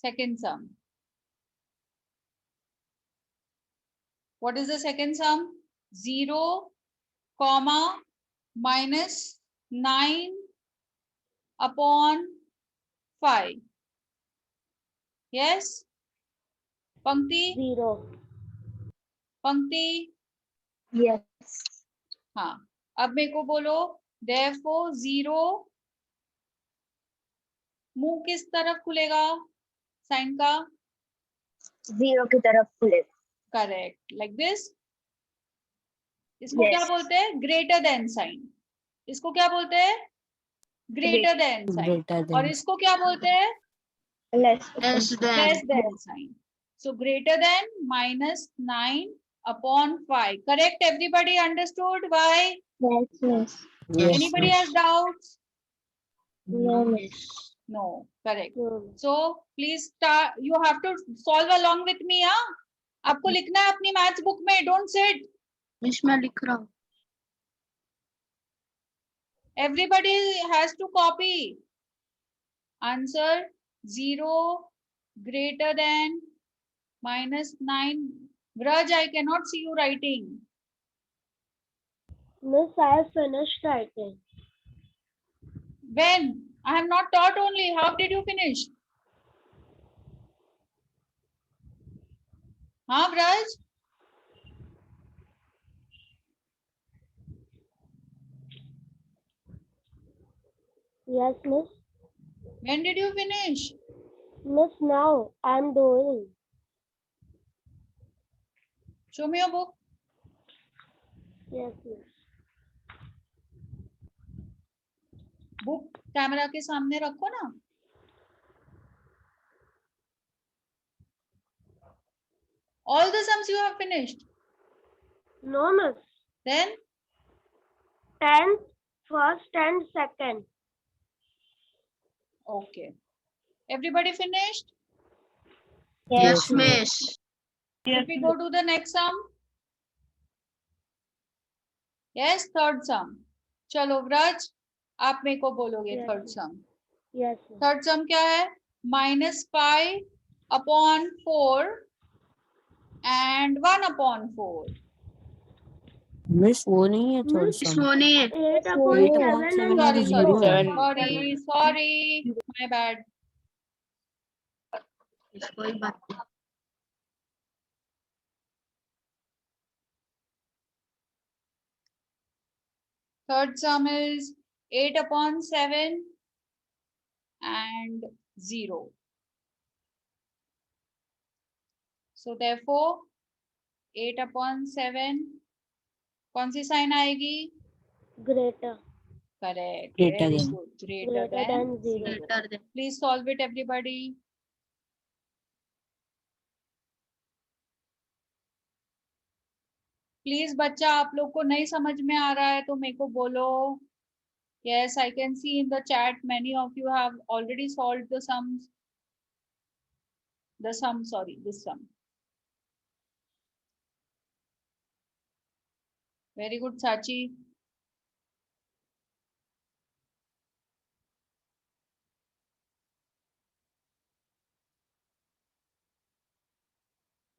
second sum. What is the second sum? 0, comma, minus 9 upon 5. Yes? पंक्ति? 0. पंक्ति? Yes. हाँ, अब मेरे को बोलो therefore 0 मुंह किस तरफ खुलेगा साइन का? 0 की तरफ खुलेगा. Correct, like this. इसको क्या बोलते हैं? Greater than sign. इसको क्या बोलते हैं? Greater than sign. और इसको क्या बोलते हैं? Less than sign. So greater than minus 9 upon 5. Correct? Everybody understood why? Yes. Anybody has doubts? No. No. Correct. No. So please start. You have to solve along with me. हाँ? आपको लिखना है अपनी मैथ्स बुक में. Don't sit. Miss मैं लिख रहा हूँ. Everybody has to copy. Answer 0 greater than minus 9. Vraj, I cannot see you writing. Miss, I have finished writing. When? I have not taught only. How did you finish? Huh, Vraj? Yes, Miss. When did you finish? Miss, now I am doing. Show me your book. Yes, Miss. Book camera के सामने रखो ना. All the sums you have finished. No, Miss. Then 10th, first and second. okay. Everybody finished? Yes, Miss. Should we go to the next sum? Yes, third sum. चलो व्रज, आप मेरे को बोलोगे Yes, third सम. Yes, Miss. Third सम क्या है? -5 upon 4 and 1 upon 4. Miss वो नहीं है third some. 8 upon 7 and Sorry, 0. sorry. My bad. कोई बात नहीं. Third sum is 8 upon 7 and 0. So therefore 8 upon 7 कौन सी साइन आएगी? Greater. Correct. Greater Very than. good. Greater than 0. Greater than. Please solve it, everybody. Please बच्चा, आप लोग को नहीं समझ में आ रहा है तो मेरे को बोलो. Yes, I can see in the chat many of you have already solved the sums. This sum. Very good, Sachi.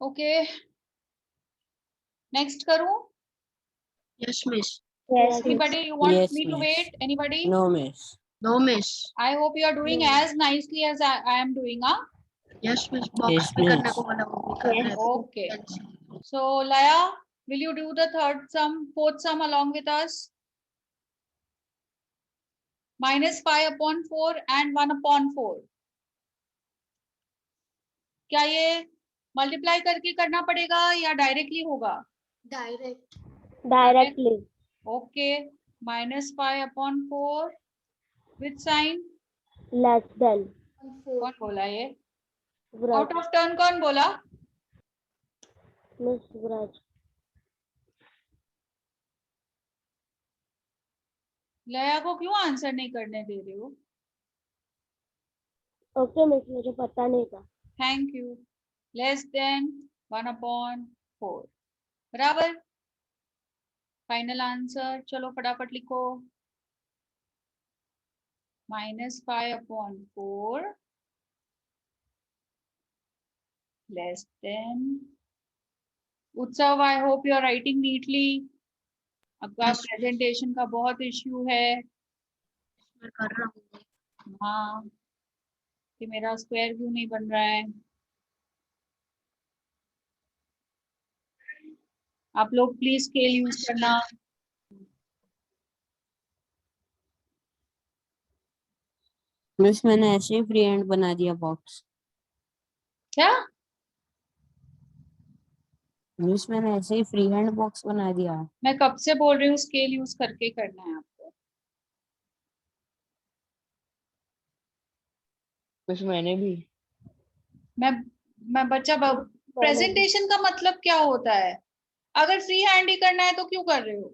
Okay. Next करूं? Yes, Miss. Yes, Anybody you want Yes, me to miss. wait? Anybody? No miss. No, Miss. I hope you are doing No. as nicely as I am doing. Huh? Yes, Miss. Yes, Box भी करने Miss. को बोला, वो भी कर रहे हैं. Okay. So Laya, will you do the fourth sum along with us? -5 upon 4 and 1 upon 4. क्या ये मल्टीप्लाई करके करना पड़ेगा या डायरेक्टली होगा? Directly. Okay. -5 upon 4 with sign Less than. कौन बोला ये? Vraj. आउट ऑफ टर्न कौन बोला? Miss Vraj. लया को क्यों आंसर नहीं करने दे रहे हो? Okay, Miss, मुझे पता नहीं था. Thank you. Less than 1 upon 4. बराबर. फाइनल आंसर चलो फटाफट लिखो. -5 upon 4 less than. उत्सव, I hope you are writing neatly. आपका प्रेजेंटेशन का बहुत इश्यू है। मैं कर रहा हूँ। हाँ, कि मेरा स्क्वायर क्यों नहीं बन रहा है। आप लोग प्लीज स्केल यूज करना। मिस मैंने ऐसे ही फ्री हैंड बना दिया बॉक्स। क्या? मिस मैंने ऐसे ही फ्री हैंड बॉक्स बना दिया। मैं कब से बोल रही हूँ स्केल यूज करके करना है आपको। मिस मैंने भी। मैं बच्चा प्रेजेंटेशन का मतलब क्या होता है? अगर फ्री हैंड ही करना है तो क्यों कर रहे हो?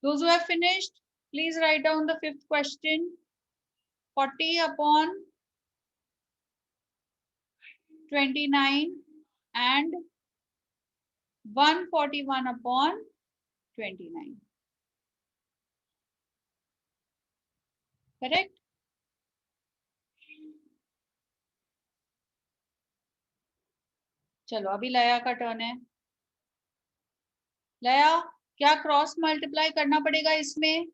Those who have finished, please write down the fifth question. 40 upon 29 and 141 upon 29. Correct? चलो अभी लया का टर्न है। लया, क्या क्रॉस मल्टीप्लाई करना पड़ेगा इसमें?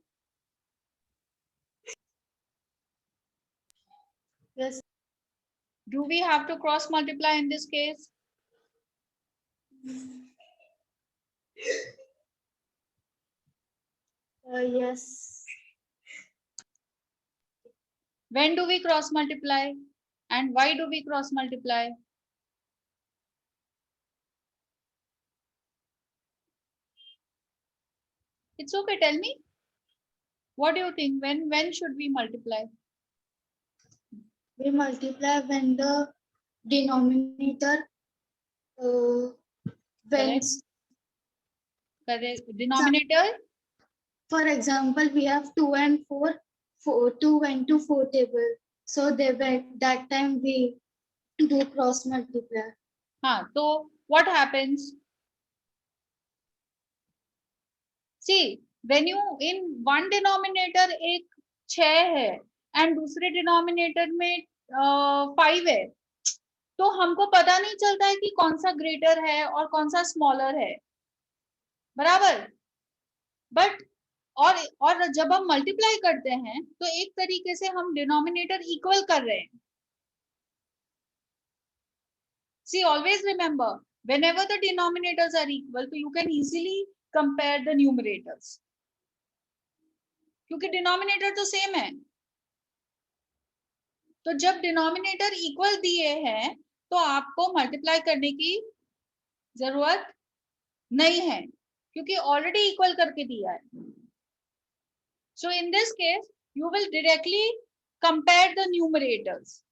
Yes. Do we have to cross multiply in this case? Yes. When do we cross multiply? And why do we cross multiply? It's okay, tell me. What do you think? When should we multiply? We multiply when the denominator Correct. Correct. Denominator? For example, we have 2 and 4, 2 went to 4 table. So they went, that time we do cross multiply. हाँ, तो what happens? See, when you in one denominator एक 6 है and दूसरे denominator में 5 है, तो हमको पता नहीं चलता है कि कौन सा ग्रेटर है और कौन सा स्मॉलर है, बराबर। बट और जब हम मल्टीप्लाई करते हैं तो एक तरीके से हम डिनोमिनेटर इक्वल कर रहे हैं। See, always remember, whenever the denominators are equal, so you can easily compare the numerators, क्योंकि डिनोमिनेटर तो सेम है। तो जब डिनोमिनेटर इक्वल दिए हैं तो आपको मल्टीप्लाई करने की जरूरत नहीं है, क्योंकि ऑलरेडी इक्वल करके दिया है। So in this case you will directly compare the numerators,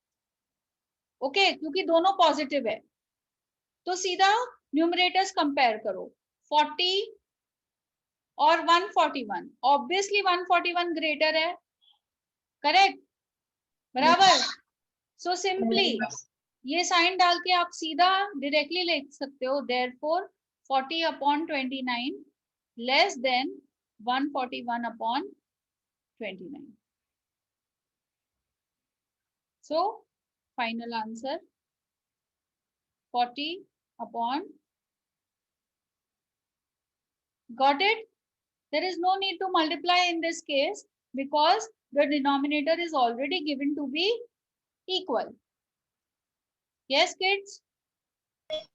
okay, क्योंकि दोनों पॉजिटिव है। तो सीधा न्यूमरेटर्स कंपेयर करो, 40 और 141। ऑब्वियसली 141 ग्रेटर है, करेक्ट, बराबर। सो सिंपली ये साइन डाल के आप सीधा डायरेक्टली लिख सकते हो, therefore 40 upon 29 less than 141 upon 29। So final answer 40 upon, got it? There is no need to multiply in this case because the denominator is already given to be equal. Yes, kids?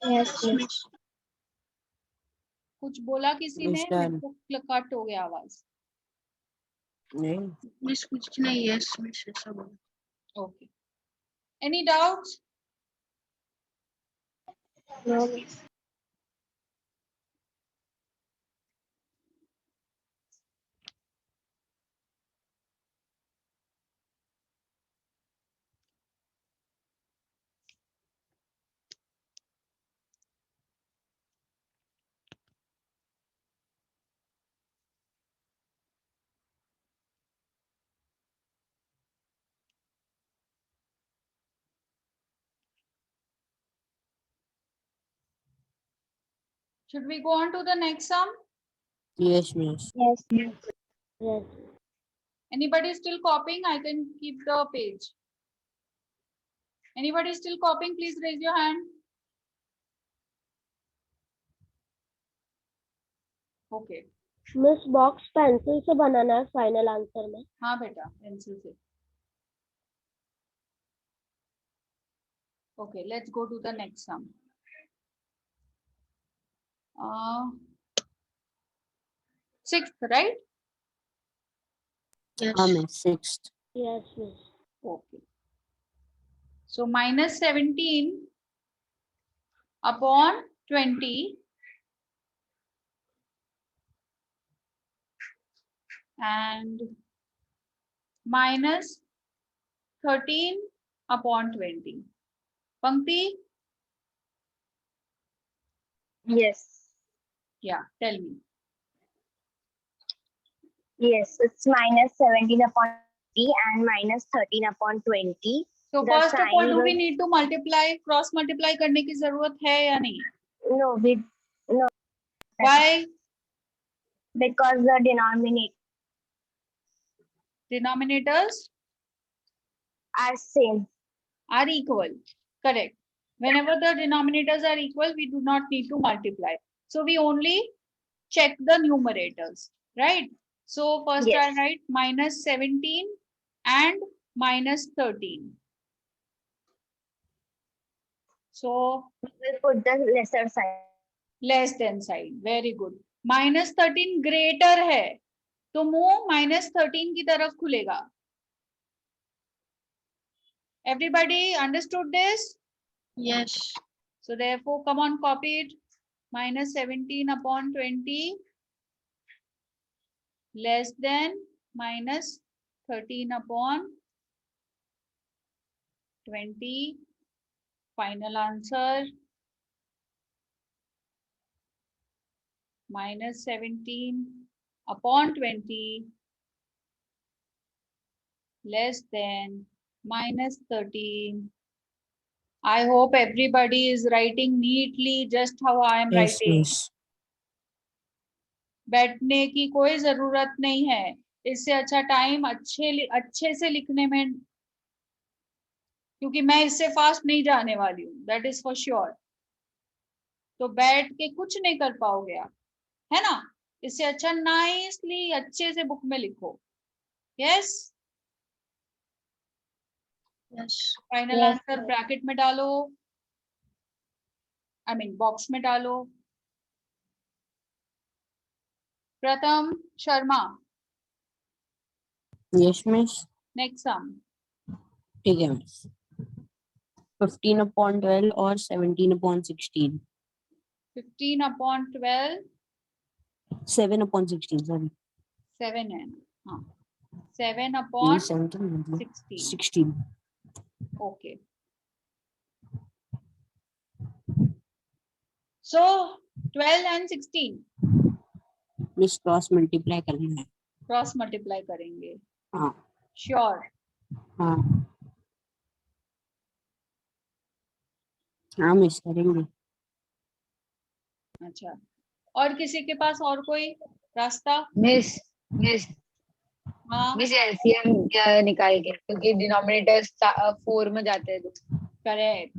Yes, yes. कुछ बोला किसी ने? Mister. मेरे को cut हो गया आवाज। नहीं मिस कुछ नहीं, यस मिस सब। Okay. Any doubts? No. Should we go on to the next sum? yes miss. Yes, yes. Yes. Anybody still copying? I can keep the page. Anybody still copying? Please raise your hand. Okay. Miss box pencil से बनाना है final answer में. हाँ बेटा, pencil से. Okay, let's go to the next sum. Sixth, right? Yes. Miss. Sixth. Yes, miss. Okay. So minus 17 upon 20 and minus 13 upon 20. Pankti? Yes. Yeah, tell me. Yes, it's minus 17 upon 20 and minus 13 upon 20. So The first of all, sign do we will- need to multiply, cross multiply करने की जरूरत है या नहीं? No, Why? because the Denominators are same. are equal. Correct. Whenever the denominators are equal, we do not need to multiply. So we only check the numerators, right? So first I Yes. write minus 17 and minus 13. So We'll put the lesser sign. less than sign. Very good. Minus 13 greater है, तो मुंह minus 13 की तरफ खुलेगा. Everybody understood this? Yes. So therefore, come on, copy it. Minus 17 upon 20 less than minus 13 upon 20. Final answer. Minus 17 upon 20 less than minus 13. I hope everybody is writing neatly just how I am Yes, writing. miss. बैठने की कोई जरूरत नहीं है. इससे अच्छा time अच्छे से लिखने में, क्योंकि मैं इससे फास्ट नहीं जाने वाली हूँ, दैट इज फॉर श्योर. तो बैठ के कुछ नहीं कर पाओगे आप, है ना? इससे अच्छा नाइसली अच्छे से बुक में लिखो. Yes. Yes. Final Yes, answer sir. Bracket में डालो, आई मीन बॉक्स में डालो. प्रथम Sharma, Yes, miss. Next sum. ठीक है मिस. 15 upon 12 और 17 upon 16. 15 upon 12, 7 upon 16. Sorry. 7 है ना? हाँ, 7 upon 17. 16. 16. Okay. So 12 and 16 miss cross multiply करना है. क्रॉस मल्टीप्लाई करेंगे. हाँ. श्योर. हाँ. हाँ मिस करेंगे. अच्छा, और किसी के पास और कोई रास्ता? मिस हाँ, एलसीएम निकाल के, क्योंकि डिनोमिनेटर्स 4 में जाते हैं. करेक्ट.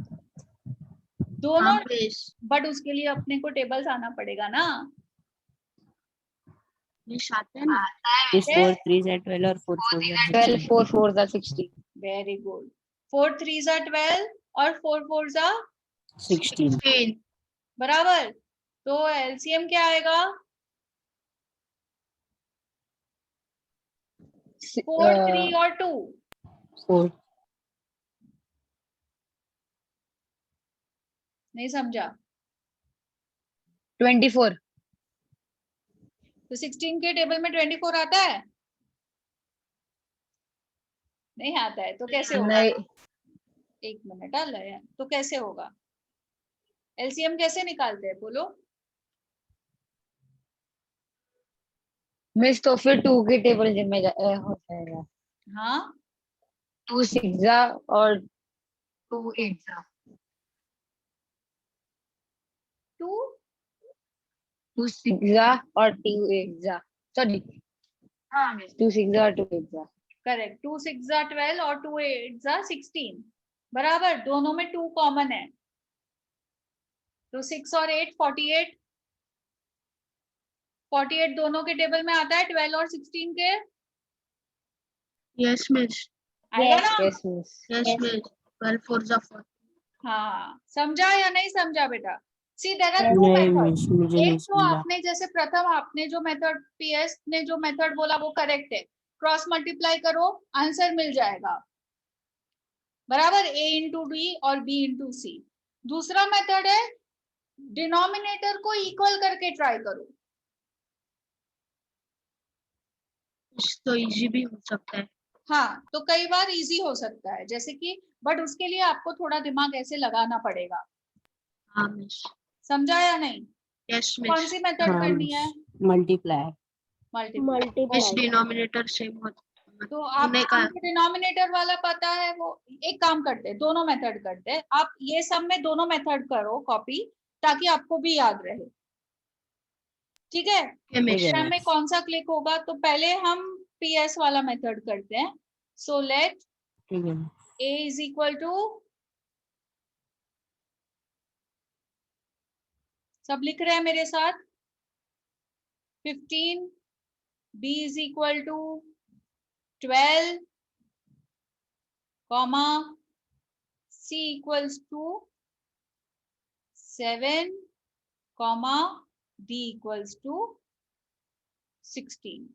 दोनों, Miss. बट उसके लिए अपने को टेबल्स आना पड़ेगा ना. Miss आते हैं ना? मिस 4 3 है 12 और 4 4 है 12 16. 4 4 16. Very good. 4 3s are 12 और 4 4s are 16. 16. बराबर. तो एलसीएम क्या आएगा? 4 3 और 2. 4. नहीं समझा? 24. तो 16 के टेबल में 24 आता है? नहीं आता है, तो कैसे होगा? नहीं, एक मिनट डाल रहे हैं, तो कैसे होगा? एलसीएम कैसे निकालते हैं बोलो? मिस तो फिर 2 के टेबल में हो जाएगा. हाँ, 2 6 और 2 8. 2 2 6 और 2 8. सॉरी, हाँ मिस 2 6 और 2 8. करेक्ट. 2 6 are 12 और 2 8 are 16. बराबर, दोनों में 2 कॉमन है, तो 6 और 8 48, 48 दोनों के टेबल में आता है, 12 और 16 के Yes, miss. आएगा Yes. ना? Yes, miss. Yes, miss. 12 4s are 40. हाँ, समझा या नहीं समझा बेटा? सी देयर आर Yes. टू नहीं मेथड। मिस, मुझे नहीं एक तो समझा। आपने जैसे प्रथम आपने जो मेथड पीएस ने जो मेथड बोला वो करेक्ट है, क्रॉस मल्टीप्लाई करो आंसर मिल जाएगा, बराबर, a इंटू डी और b इंटू सी। दूसरा मेथड है डिनोमिनेटर को इक्वल करके ट्राई करो, तो इजी भी हो सकता है। हाँ, तो कई बार इजी हो सकता है, जैसे कि, बट उसके लिए आपको थोड़ा दिमाग ऐसे लगाना पड़ेगा, हाँ मिस। समझा या नहीं? यस कौन मिस। सी मेथड हाँ करनी है? Multiply. Multiply. Miss multiply. Denominator same होता तो होने का आपको डिनोमिनेटर वाला पता है, वो एक काम करते हैं, दोनों मेथड करते हैं, आप ये सब में दोनों मेथड करो कॉपी, ताकि आपको भी याद रहे, ठीक है? है मिस। ठीक है में मिस। कौन सा क्लिक होगा, तो पहले हम पीएस वाला मेथड करते हैं। सो लेट ठीक है a इज इक्वल टू, सब लिख रहे हैं मेरे साथ, 15, b is equal to 12, comma c equals to 7, comma d equals to 16,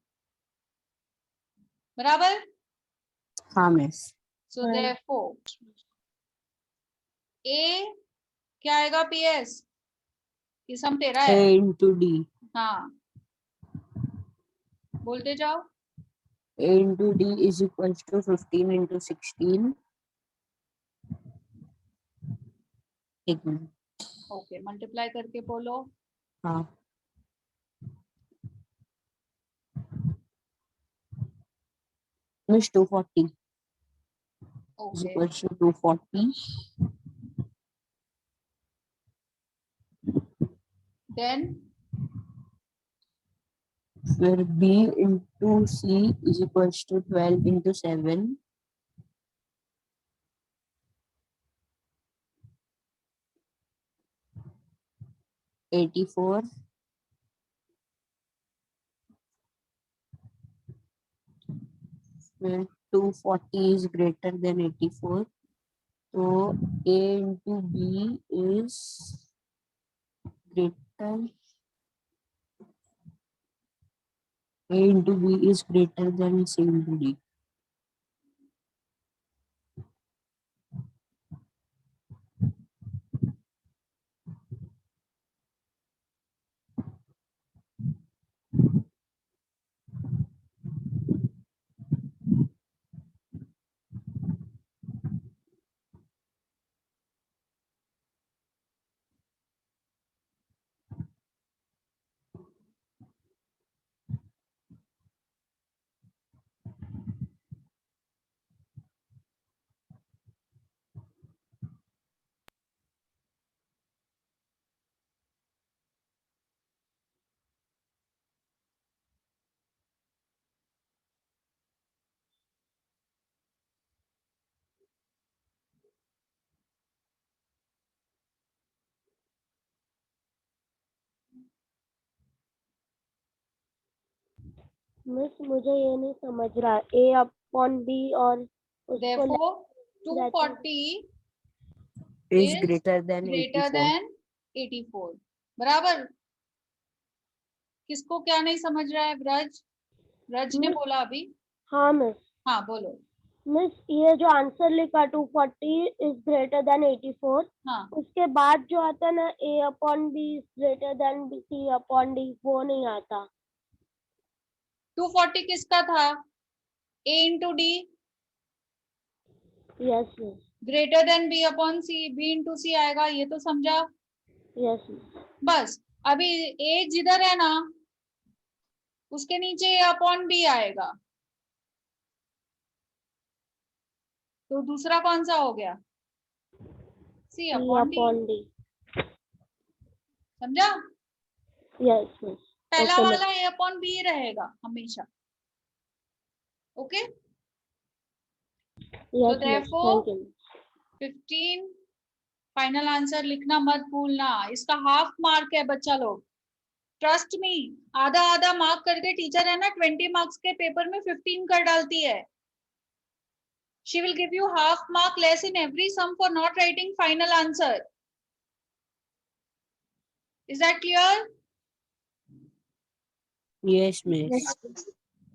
बराबर। हाँ मिस। सो देयरफॉर a क्या आएगा पीएस, कि सम तेरा a है? Into D. हाँ, बोलते जाओ। a into D is equal to 15 into 16। एक मिनट। ओके, मल्टीप्लाई करके बोलो। हाँ miss 240 is okay, equal to 240। Then फिर b into c is equal to 12 into 7। $84। फिर 240 is greater than 84, तो a into b is greater, a into b is greater than c into d। Miss मुझे ये नहीं समझ रहा, a upon b और उसको therefore 240 is is greater than greater 84। than 84, बराबर। किसको क्या नहीं समझ रहा है? ब्रज, ब्रज ने मिस बोला अभी। हाँ मिस। हाँ बोलो। मिस ये जो आंसर लिखा 240 इज ग्रेटर देन 84, हाँ, उसके बाद जो आता है ना a upon b is greater than c upon d, वो नहीं आता। 240 किसका था? a into D yes miss. Greater than b upon C, b into C आएगा, ये तो समझा। Yes miss. बस, अभी a जिधर है ना उसके नीचे a अपॉन b आएगा, तो दूसरा कौन सा हो गया? c c upon D, upon d। समझा? Yes miss. पहला ओके वाला a अपॉन b रहेगा हमेशा, okay. Yes miss, therefore thank you. 15 final answer लिखना मत भूलना, इसका हाफ मार्क है बच्चा लोग, ट्रस्ट मी। आधा आधा मार्क करके टीचर है ना 20 मार्क्स के पेपर में 15 कर डालती है। She will give you half mark less in every sum for not writing final answer. Is that clear? Yes, miss.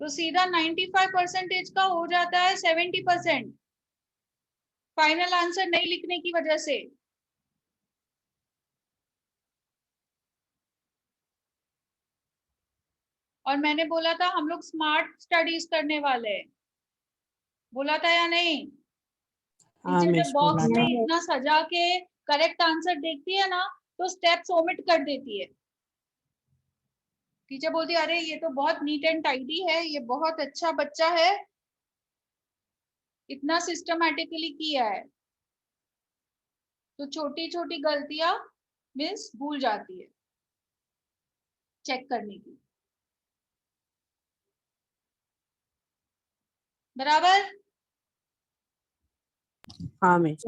तो सीधा 95% का हो जाता है 70% फाइनल आंसर नहीं लिखने की वजह से। और मैंने बोला था हम लोग स्मार्ट स्टडीज करने वाले हैं, बोला था या नहीं? हाँ टीचर जब मिस, बॉक्स बोला में था। इतना सजा के करेक्ट आंसर देखती है ना तो स्टेप्स ओमिट कर देती है। टीचर बोलती है अरे ये तो बहुत नीट एंड टाइडी है, ये बहुत अच्छा बच्चा है, इतना सिस्टमैटिकली किया है। तो छोटी छोटी गलतियां मिस भूल जाती है चेक करने की। बराबर? हाँ मिस।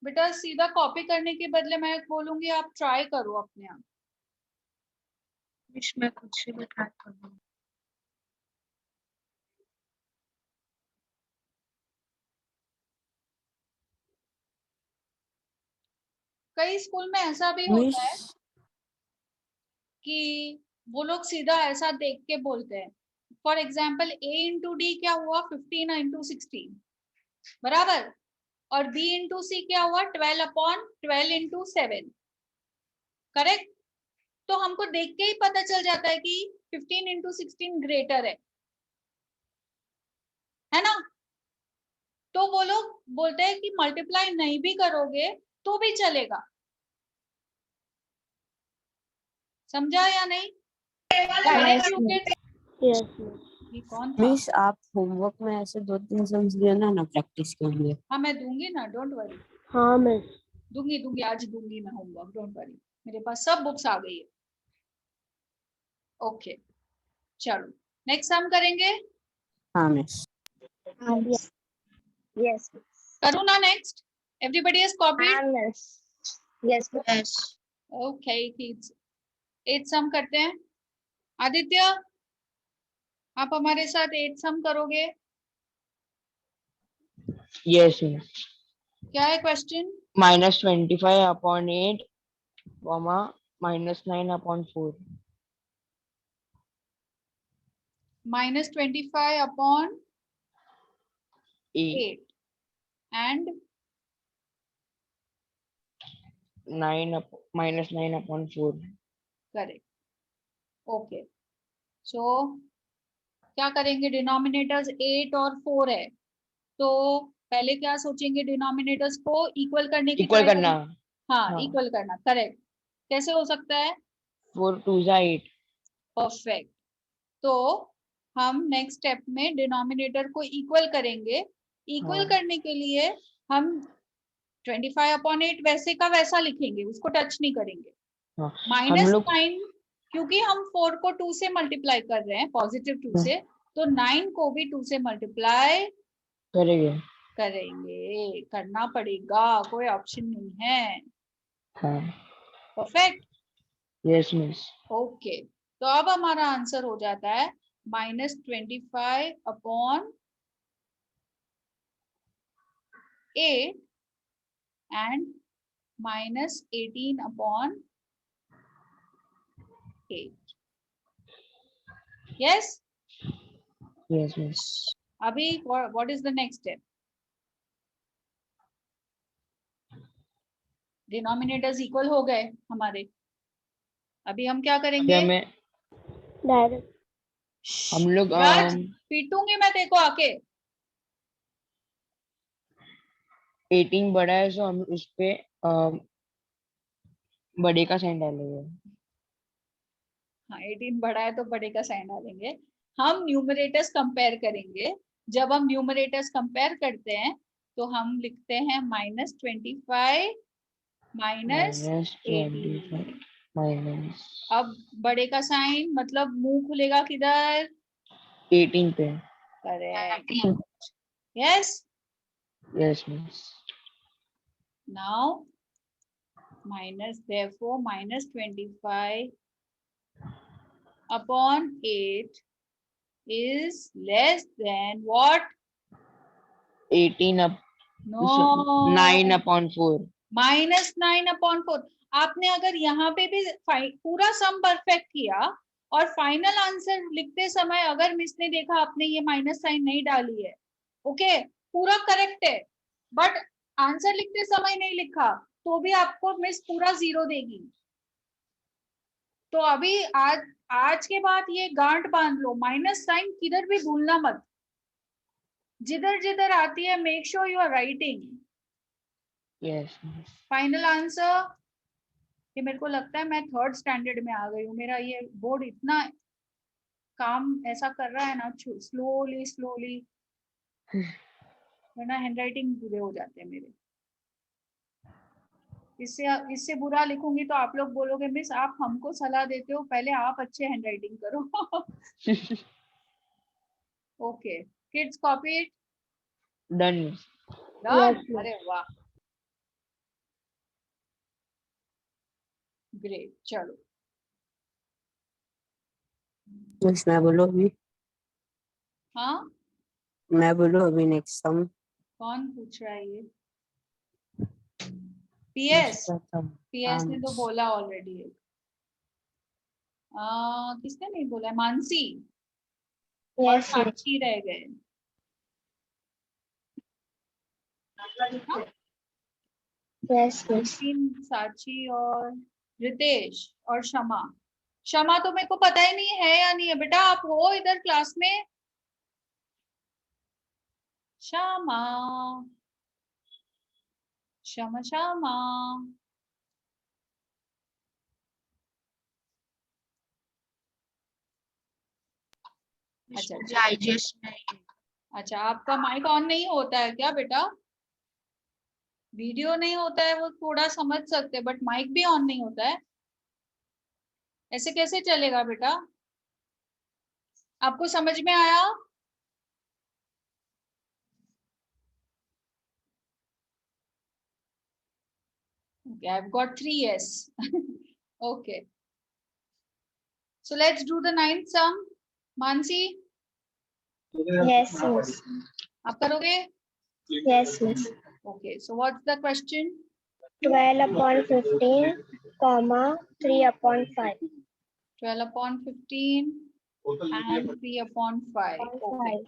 बेटा सीधा कॉपी करने के बदले मैं बोलूंगी आप ट्राई करो अपने आप। मैं खुद से बताता हूँ। कई स्कूल में ऐसा भी होता है मिस, कि वो लोग सीधा ऐसा देख के बोलते हैं। For example a into D क्या हुआ 15 इंटू 16 बराबर, और b इंटू सी क्या हुआ 12/12 इंटू 7 करेक्ट। तो हमको देख के ही पता चल जाता है कि 15 इंटू 16 ग्रेटर है ना। तो वो लोग बोलते हैं कि मल्टीप्लाई नहीं भी करोगे तो भी चलेगा। समझा या नहीं? Direct you can. Yes, miss. ये कौन था? मिस आप होमवर्क में ऐसे 2-3 सम्स देना ना प्रैक्टिस के लिए। हाँ मैं दूंगी ना, डोंट वरी। हाँ मिस। दूंगी आज दूंगी मैं होमवर्क, डोंट वरी, मेरे पास सब बुक्स आ गई है। ओके चलो नेक्स्ट सम करेंगे। हाँ मिस। Yes. करूँ ना next? Everybody has copied? Yes. Yes. Okay एट सम करते हैं। आदित्य आप हमारे साथ एट सम करोगे? Yes, miss. क्या है question? -25/8, -9/4. -25/8 8, and -9/4. Correct. Okay so क्या करेंगे? डिनोमिनेटर्स 8 और 4 है तो पहले क्या सोचेंगे? डिनोमिनेटर्स को इक्वल करने की इक्वल try करना। करेंगे। हाँ हाँ। इक्वल करना, करेक्ट। कैसे हो सकता है? 4 2 8. परफेक्ट। तो हम नेक्स्ट स्टेप में डिनोमिनेटर को इक्वल करेंगे। इक्वल हाँ। करने के लिए हम 25/8 वैसे का वैसा लिखेंगे, उसको टच नहीं करेंगे। हाँ, -9 लोग क्योंकि हम 4 को 2 से मल्टीप्लाई कर रहे हैं, पॉजिटिव 2 से, तो 9 को भी 2 से मल्टीप्लाई करेंगे, करना पड़ेगा, कोई ऑप्शन नहीं है। हाँ। परफेक्ट। Yes miss. ओके तो अब हमारा आंसर हो जाता है -25/8 and -18/8। Yes? Yes miss. अभी what is the next step? Denominators equal हो गए हमारे। अभी हम क्या करेंगे? हमें डायरेक्ट हम लोग राज पीटूंगी मैं तेरे को आके। 18 बड़ा है तो हम उस पे बड़े का साइन डालेंगे। हाँ 18 बड़ा है तो बड़े का साइन डालेंगे। हम न्यूमरेटर्स कंपेयर करेंगे। जब हम न्यूमरेटर्स कंपेयर करते हैं तो हम लिखते हैं -25 -18। माइनस अब बड़े का साइन मतलब मुंह खुलेगा किधर? 18 पे। Correct. Yes yes miss. Now minus, therefore minus 25 upon 8 is less than what? 18 up No. 9 upon 4. minus 9/4. आपने अगर यहाँ पे भी पूरा सम परफेक्ट किया और फाइनल आंसर लिखते समय अगर मिस ने देखा आपने ये माइनस साइन नहीं डाली है, ओके, पूरा करेक्ट है, बट आंसर लिखते समय नहीं लिखा तो भी आपको मिस पूरा 0 देगी। तो अभी आज के बाद ये गांठ बांध लो, माइनस साइन किधर भी भूलना मत, जिधर जिधर आती है make sure you are writing. Yes. Final answer, ये मेरे को लगता है मैं 3rd स्टैंडर्ड में आ गई हूँ, मेरा ये बोर्ड इतना काम ऐसा कर रहा है ना, स्लोली स्लोली, वरना हैंडराइटिंग बुरे हो जाते हैं मेरे। इससे बुरा लिखूंगी तो आप लोग बोलोगे मिस आप हमको सलाह देते हो, पहले आप अच्छे हैंडराइटिंग करो। Okay kids, copy it. Done. Done, अरे वाह, ग्रेट। चलो बस मैं बोलो अभी, हाँ, मैं बोलो अभी नेक्स्ट सम। कौन पूछ रहा है ये? पीएस, पीएस ने तो बोला ऑलरेडी। किसने नहीं बोला? मानसी और साक्षी रह गए। Yes, yes. साक्षी और रितेश और शमा। शमा तो मेरे को पता ही नहीं है या नहीं है। बेटा आप हो इधर क्लास में? शमा, शमा, शमा। अच्छा आपका माइक ऑन नहीं होता है क्या बेटा? वीडियो नहीं होता है वो थोड़ा समझ सकते हैं, बट माइक भी ऑन नहीं होता है, ऐसे कैसे चलेगा बेटा? आपको समझ में आया? Okay, I've got 3 yes. Okay. So let's do the 9th sum. Mansi, Yes, yes. आप करोगे? Yes, yes. Okay. So what's the question? 12 upon 15, comma 3 upon 5. 12 upon 15 and 3 upon 5. Okay.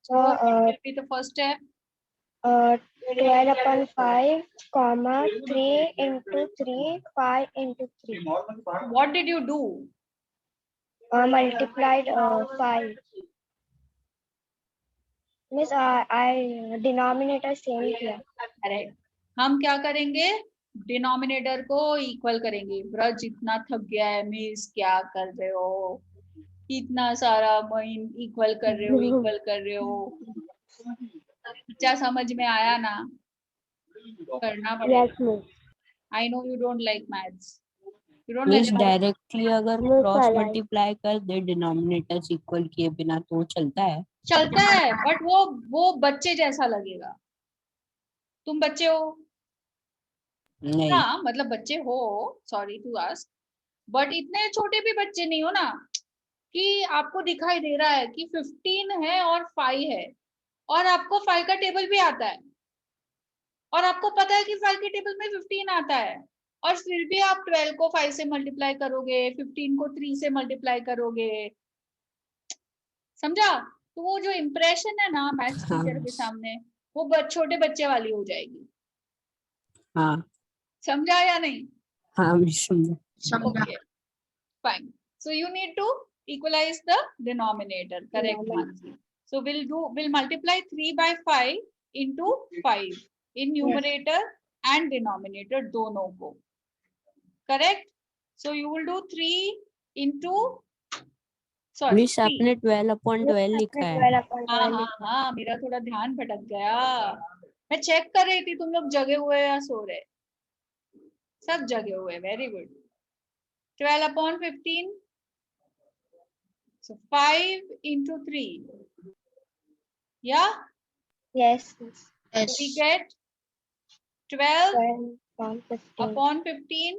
So what will be the first step? 12 upon 5, comma 3 into 3, 5 into 3. What did you do? Multiplied 5. Miss, I denominator same किया. Correct. हम क्या करेंगे? Denominator को equal करेंगे। ब्रज इतना थक गया है मिस, क्या कर रहे हो? इतना सारा महीन इक्वल कर रहे हो, इक्वल कर रहे हो। क्या समझ में आया ना? करना पड़ेगा। I know you don't like maths. You don't like means directly अगर क्रॉस मल्टीप्लाई कर दे डिनोमिनेटर्स इक्वल किए बिना तो चलता है? चलता है, बट वो बच्चे जैसा लगेगा। तुम बच्चे हो? नहीं। हाँ मतलब बच्चे हो, सॉरी टू आस्क, बट इतने छोटे भी बच्चे नहीं हो ना कि आपको दिखाई दे रहा है कि 15 है और 5 है, और आपको 5 का टेबल भी आता है, और आपको पता है कि 5 के टेबल में 15 आता है, और फिर भी आप 12 को 5 से मल्टीप्लाई करोगे, 15 को 3 से मल्टीप्लाई करोगे। समझा? तो वो जो इम्प्रेशन है ना मैथ्स टीचर के सामने, वो छोटे बच्चे वाली हो जाएगी। हाँ समझा या नहीं? हाँ समझा। Okay, fine. So you need to equalize the denominator. Correct, Mansi. So we'll multiply 3 by 5 into 5 in numerator and denominator दोनों को. Correct? So you will do 3 into sorry. Miss आपने 12 upon 12 लिखा है। हाँ हाँ हाँ, मेरा थोड़ा ध्यान भटक गया। मैं चेक कर रही थी तुम लोग जगे हुए या सो रहे। सब जगे हुए। Very good. 12 upon 15. So 5 into 3. Yeah? Yes. So we get 12 upon 15, upon 15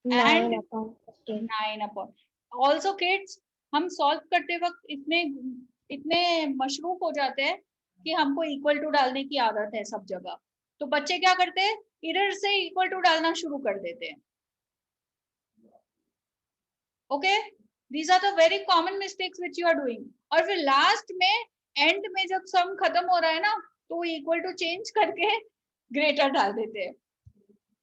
9 and upon 15. 9 upon. Also kids, हम सॉल्व करते वक्त इतने मशरूफ हो जाते हैं कि हमको इक्वल टू डालने की आदत है सब जगह। तो बच्चे क्या करते हैं, इधर से इक्वल टू डालना शुरू कर देते हैं। Okay, these are the very common mistakes which you are doing. और फिर लास्ट में एंड में जब सम खत्म हो रहा है ना, तो वो इक्वल टू चेंज करके ग्रेटर डाल देते हैं।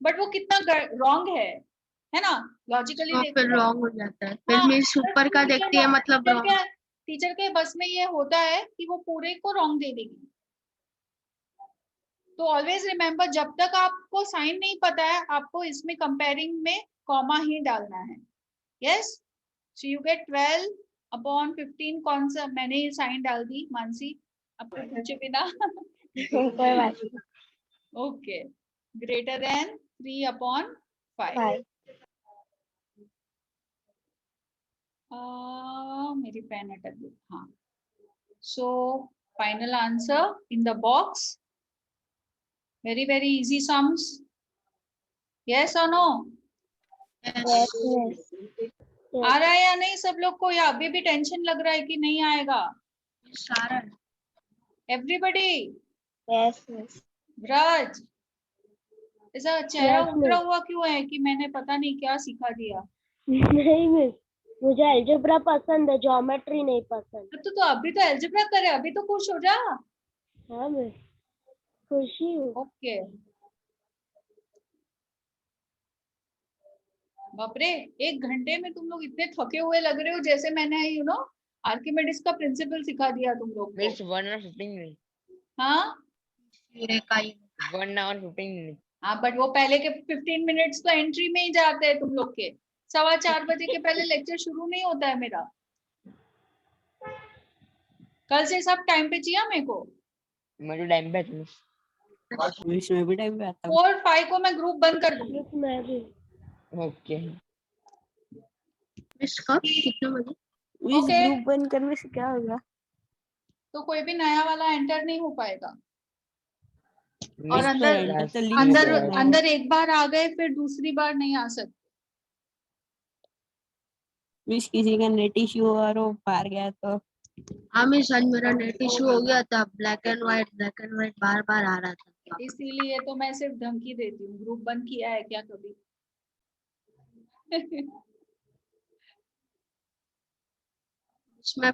बट वो कितना रॉन्ग है ना, लॉजिकली तो देखो फिर तो। रॉन्ग हो जाता है, फिर हाँ, मीन्स ऊपर का देखती है मतलब रॉन्ग। टीचर के बस में ये होता है कि वो पूरे को रॉन्ग दे देगी। तो ऑलवेज रिमेम्बर, जब तक आपको साइन नहीं पता है, आपको इसमें कंपेयरिंग में कॉमा ही डालना है। Yes, so you get 12 upon 15। कौन सा मैंने ये साइन डाल दी मानसी आपको पूछे बिना। कोई बात नहीं। Okay, greater than 3 upon 5। 5. मेरी पेन अटक गई। हाँ, so final answer in the box. very easy sums. Yes or no? Yes, yes. आ रहा है या नहीं सब लोग को, या अभी भी टेंशन लग रहा है कि नहीं आएगा? सारा Everybody, Yes, yes. ब्रज, ऐसा चेहरा Yes, उतरा miss. हुआ क्यों है कि मैंने पता नहीं क्या सिखा दिया? नहीं मिस, मुझे अलजेब्रा पसंद है, ज्योमेट्री नहीं पसंद। तो अभी तो अलजेब्रा करे, अभी तो खुश हो जा। हाँ मिस, खुशी हूँ। ओके, बापरे, 1 घंटे में तुम लोग इतने थके हुए लग रहे हो, जैसे मैंने आर्किमिडीज का प्रिंसिपल सिखा दिया तुम लोग को। मिस 1 और 15 मिनट। हाँ 1 और 15 मिनट। हाँ, बट वो पहले के 15 मिनट्स तो एंट्री में ही जाते हैं तुम लोग के। 4:15 बजे के पहले लेक्चर शुरू नहीं होता है मेरा। कल से सब टाइम पे चाहिए मेरे को। मैं तो टाइम पे आता हूँ। मिस में भी टाइम पे आता हूँ। 4 5 को मैं ग्रुप बंद कर दूंगी। मिस मैं भी। ओके मिस कब कितने बजे? Miss Okay. ग्रुप बंद करने से क्या होगा? तो कोई भी नया वाला एंटर नहीं हो पाएगा। और मिस अंदर enter तो link अंदर से करना है। अंदर एक बार आ गए फिर दूसरी बार नहीं आ सकते। मिस किसी का नेट इश्यू और वो पार गया तो हाँ मिस, आज मेरा नेट इशू हो गया था, ब्लैक एंड व्हाइट बार बार आ रहा था। इसीलिए तो मैं सिर्फ धमकी देती हूँ। ग्रुप बंद किया है क्या कभी? मैं